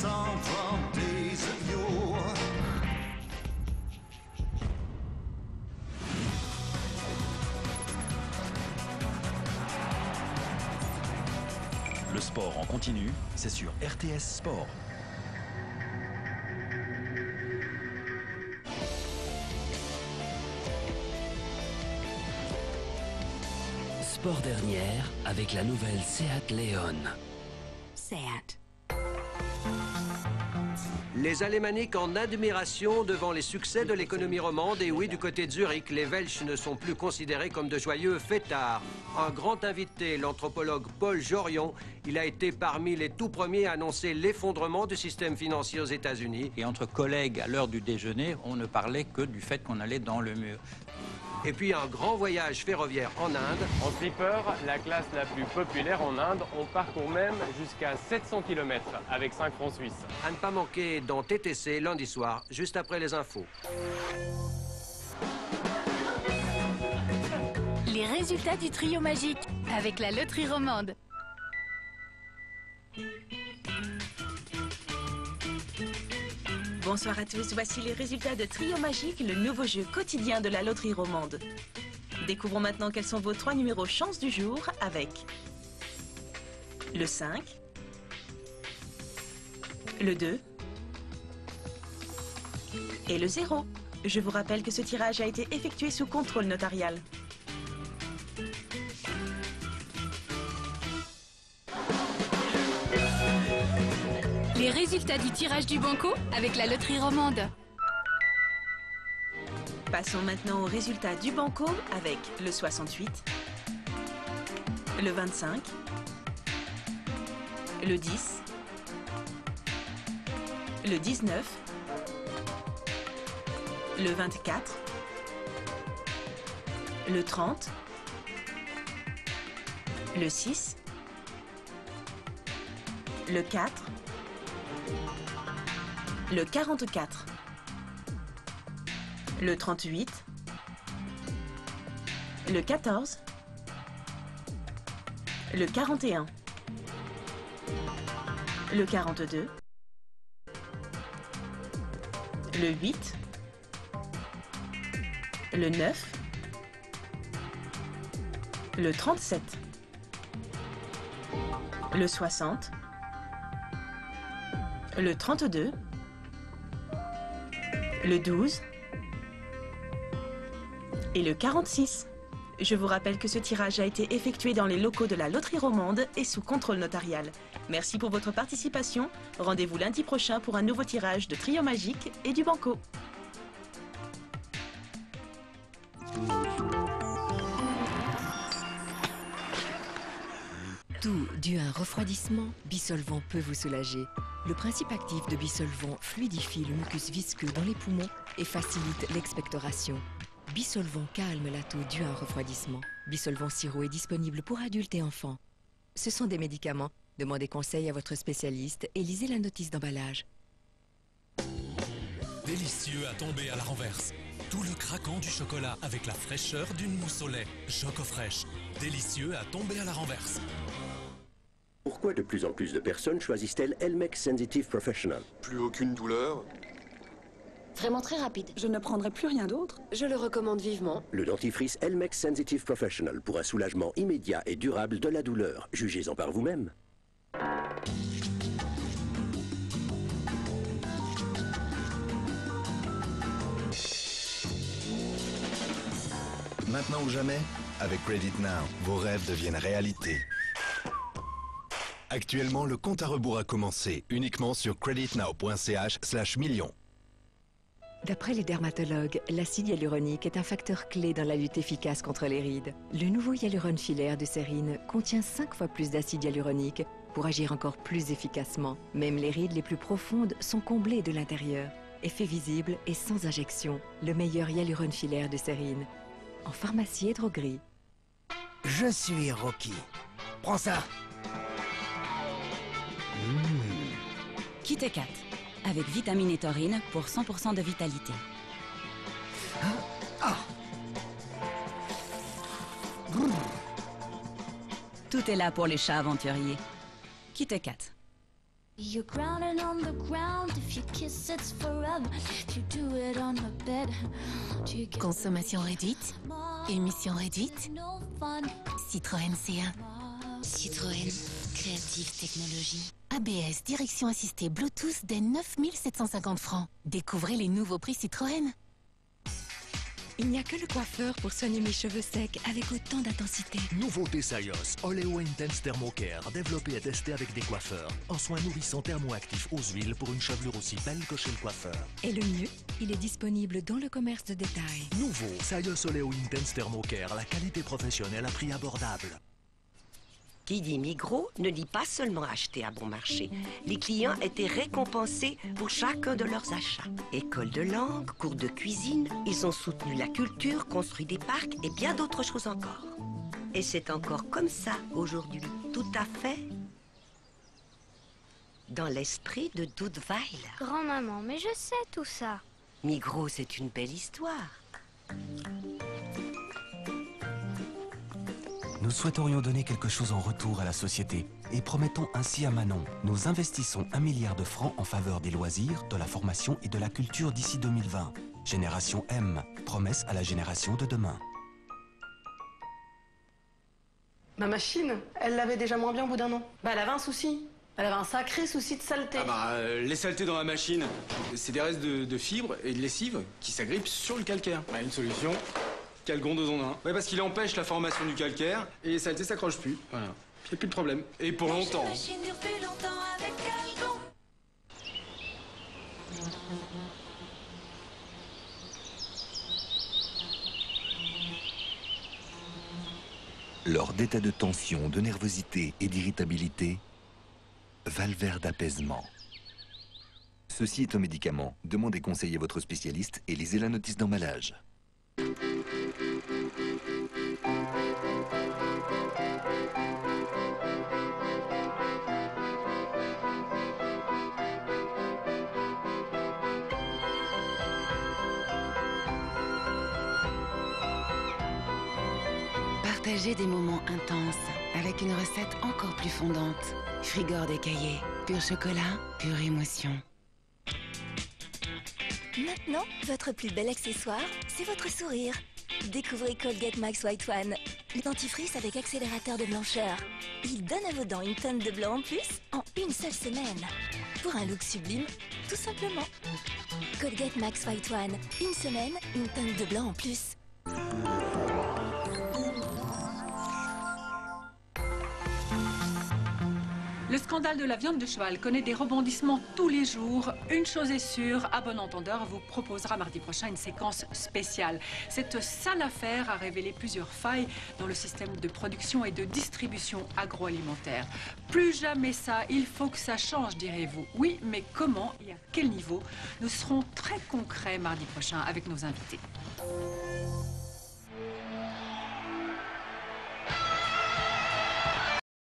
song from days of yore. Le sport en continu, c'est sur RTS Sport. Sport dernière avec la nouvelle Seat Leon. Seat. Les Alémaniques en admiration devant les succès de l'économie romande. Et oui, du côté de Zurich, les Welsh ne sont plus considérés comme de joyeux fêtards. Un grand invité, l'anthropologue Paul Jorion, il a été parmi les tout premiers à annoncer l'effondrement du système financier aux États-Unis. Et entre collègues, à l'heure du déjeuner, on ne parlait que du fait qu'on allait dans le mur. Et puis un grand voyage ferroviaire en Inde. En slipper, la classe la plus populaire en Inde, on parcourt même jusqu'à 700 km avec 5 francs suisses. À ne pas manquer dans TTC lundi soir, juste après les infos. Les résultats du trio magique avec la loterie romande. Bonsoir à tous, voici les résultats de Trio Magique, le nouveau jeu quotidien de la loterie romande. Découvrons maintenant quels sont vos 3 numéros chance du jour avec le 5, le 2 et le 0. Je vous rappelle que ce tirage a été effectué sous contrôle notarial. Les résultats du tirage du banco avec la loterie romande. Passons maintenant aux résultats du banco avec le 68, le 25, le 10, le 19, le 24, le 30, le 6, le 4, le 44, le 38, le 14, le 41, le 42, le 8, le 9, le 37, le 60, le 32, le 12 et le 46. Je vous rappelle que ce tirage a été effectué dans les locaux de la loterie romande et sous contrôle notarial. Merci pour votre participation. Rendez-vous lundi prochain pour un nouveau tirage de Trio Magique et du Banco. Tout dû à un refroidissement, Bisolvant peut vous soulager. Le principe actif de Bisolvant fluidifie le mucus visqueux dans les poumons et facilite l'expectoration. Bisolvant calme la toux due à un refroidissement. Bisolvant sirop est disponible pour adultes et enfants. Ce sont des médicaments. Demandez conseil à votre spécialiste et lisez la notice d'emballage. Délicieux à tomber à la renverse. Tout le craquant du chocolat avec la fraîcheur d'une mousse au lait. Choco fraîche. Délicieux à tomber à la renverse. Pourquoi de plus en plus de personnes choisissent-elles Elmex Sensitive Professional? Plus aucune douleur. Vraiment très rapide. Je ne prendrai plus rien d'autre. Je le recommande vivement. Le dentifrice Elmex Sensitive Professional pour un soulagement immédiat et durable de la douleur. Jugez-en par vous-même. Maintenant ou jamais, avec Credit Now, vos rêves deviennent réalité. Actuellement, le compte à rebours a commencé uniquement sur creditnow.ch/millions. D'après les dermatologues, l'acide hyaluronique est un facteur clé dans la lutte efficace contre les rides. Le nouveau Hyaluron filaire de Cérine contient 5 fois plus d'acide hyaluronique pour agir encore plus efficacement. Même les rides les plus profondes sont comblées de l'intérieur. Effet visible et sans injection. Le meilleur Hyaluron filaire de Cérine. En pharmacie et droguerie. Je suis Rocky. Prends ça. Kit 4, avec vitamine et taurine pour 100% de vitalité. Tout est là pour les chats aventuriers. Kit 4. You're grounded on the ground. If you kiss, it's forever. If you do it on the bed. Consommation réduite, émissions réduites. Citroën C1. Citroën, créative technologie. ABS, direction assistée Bluetooth dès 9 750 francs. Découvrez les nouveaux prix Citroën. Il n'y a que le coiffeur pour soigner mes cheveux secs avec autant d'intensité. Nouveauté Sayos, Oleo Intense Thermocare, développé et testé avec des coiffeurs. Un soin nourrissant thermoactif aux huiles pour une chevelure aussi belle que chez le coiffeur. Et le mieux, il est disponible dans le commerce de détail. Nouveau Sayos Oleo Intense Thermocare, la qualité professionnelle à prix abordable. Qui dit Migros ne dit pas seulement acheter à bon marché. Les clients étaient récompensés pour chacun de leurs achats. École de langue, cours de cuisine, ils ont soutenu la culture, construit des parcs et bien d'autres choses encore. Et c'est encore comme ça aujourd'hui, tout à fait dans l'esprit de Dudweiler. Grand-maman, mais je sais tout ça. Migros, c'est une belle histoire. Nous souhaiterions donner quelque chose en retour à la société et promettons ainsi à Manon. Nous investissons 1 milliard de francs en faveur des loisirs, de la formation et de la culture d'ici 2020. Génération M, promesse à la génération de demain. Ma machine, elle l'avait déjà moins bien au bout d'un an. Bah elle avait un souci. Elle avait un sacré souci de saleté. Ah bah, les saletés dans la machine, c'est des restes de fibres et de lessive qui s'agrippent sur le calcaire. Bah, une solution, Calgon 2 en 1. Ouais, parce qu'il empêche la formation du calcaire et les saletés s'accrochent plus. Voilà. Puis y a plus de problème. Et pour longtemps. Machine dure plus longtemps avec Calgon. Lors d'états de tension, de nervosité et d'irritabilité, Valvert d'apaisement. Ceci est un médicament. Demandez conseil à votre spécialiste et lisez la notice d'emballage. Partagez des moments intenses avec une recette encore plus fondante. Frigor des cahiers, pur chocolat, pure émotion. Maintenant, votre plus bel accessoire, c'est votre sourire. Découvrez Colgate Max White One, le dentifrice avec accélérateur de blancheur. Il donne à vos dents une tonne de blanc en plus en une seule semaine. Pour un look sublime, tout simplement. Colgate Max White One, une semaine, une tonne de blanc en plus. Le scandale de la viande de cheval connaît des rebondissements tous les jours. Une chose est sûre, à bon entendeur, vous proposera mardi prochain une séquence spéciale. Cette sale affaire a révélé plusieurs failles dans le système de production et de distribution agroalimentaire. Plus jamais ça, il faut que ça change, direz-vous. Oui, mais comment et à quel niveau? Nous serons très concrets mardi prochain avec nos invités.